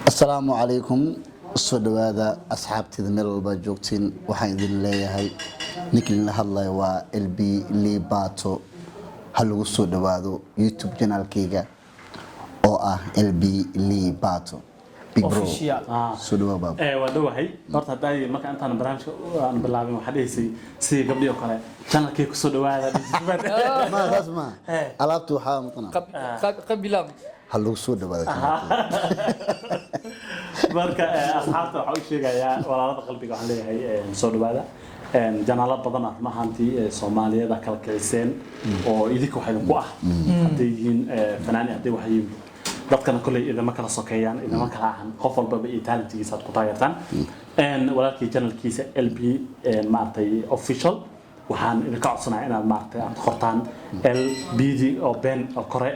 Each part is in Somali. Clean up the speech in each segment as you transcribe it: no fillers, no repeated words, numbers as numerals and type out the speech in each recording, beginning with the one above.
السلام عليكم soo dhawaada asxaabtida meel walba joogtiin waxaan idin leeyahay ninkii la hadlay waa LB Liipaato hal lagu soo dhawaado YouTube channelkayga oo ah LB Liipaato big bro soo dhawaad baab waa dhawahay horta haday marka intaan barnaamijka aan bilaabin waxa dheysay si gabdhiyo kale channelkayga soo dhawaada ma rasma alaabtu waxa mutana qabilam hal lagu soo dhawaado marka asxaabta waxa uu sheegayaa walaalada qalbiga waxaan leeyahay soo dhawaada janaalo badan ah mahantii Soomaaliyeed kala kaleyseen oo idinka waxa ku ah haday yihiin fanaan haday wax yihiin dadkana kulay idama kala sokeeyaan idama kala ahan qof walba ay talentigiisa ku taageertaan walaalkii channelkiisa LB maartay official waxaan idinka codsanayaa inaad maartay aad qortaan LBD oo ben oo kore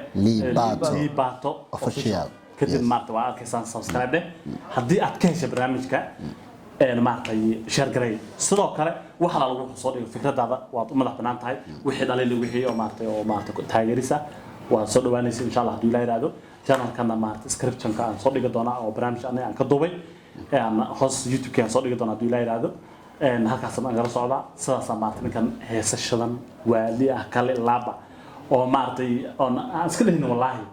Liipaato official kadib maartay waa arkaysan subscribe haddii aad ka heshay barnaamijka maartay share garay sidoo kale waxa la lagu soo dhigo fikradaada waad u madax banaan tahay wixii dhalay wixii oo maartay taageerisa waa soo dhawaanaysa insha Allah hadii la yiraahdo channelkana maartay description-ka aan soo dhigi doona oo barnaamij aan ka duubay hoos YouTube-ka soo dhigi doona hadii la yiraahdo halkaas ma ngala socda sidaas maartay kan heesashadan waali ah kale laaba oo maartay on iska dhigin wallahi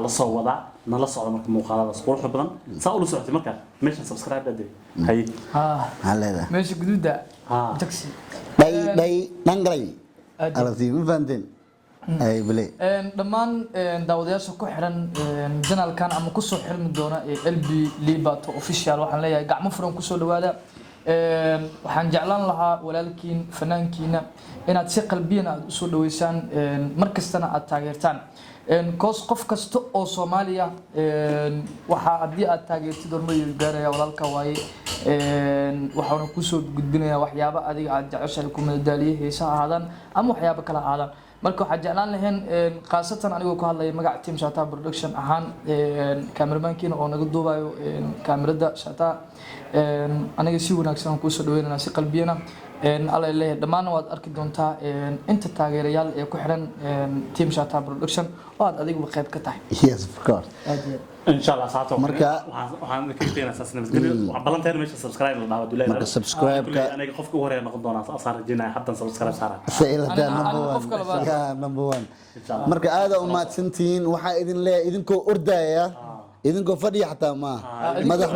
la soo wada nala socdo marka muuqaalada qurux badan saa u socotay marka meesha subscribe dadey hay haleeda meesha guduuda taxi day dangalay alati u faanteen ay bale dhamaan daawadayaasha ku xiran channelkan ama ku soo xirmi doona LB Liipaato official waxaan leeyahay gacmo furan ku soo dhawaada waxaan jeclaan lahaa walaalkiin fanaankiina inaad si qalbiyan aad u soo dhaweysaan markastana aad taageertaan qof kasta oo Soomaaliya waxa hadii aad taageertid hormariyo gaaraya walaalka waaye waxaana ku soo gudbinayaa waxyaabo adiga aad jeceshahay ku madaaliyay heesa ahaadaan ama waxyaabo kala ahaadaan marka waxa jeclaan lahayn qaasatan anigoo ku hadlay magac team Shata production ahaan cameraman-kiina oo naga duubayo kamerada Shata aniga si wanaagsan ku soo dhaweynaa si qalbiyana alla ilaahay dhamaan waad arki doontaa inta taageerayaal ee ku xiran team Shata production oo aad adigu qayb ka tahay yes of course إن شاء الله ساعته مركا وحنا كيفين أساسا بلنتين مش سبسكرايب لنا ودولة مركا سبسكرايب أنا خفك وريه نقدونا أصار جينا حتى سبسكرايب صار سئلة نمبر 1 مركا هذا وما تسنتين وحا إذن لا إذنكو أردايا إذنكو فدي حتى ما مدح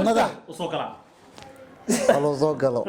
وصوكلا خلاص وصوكلا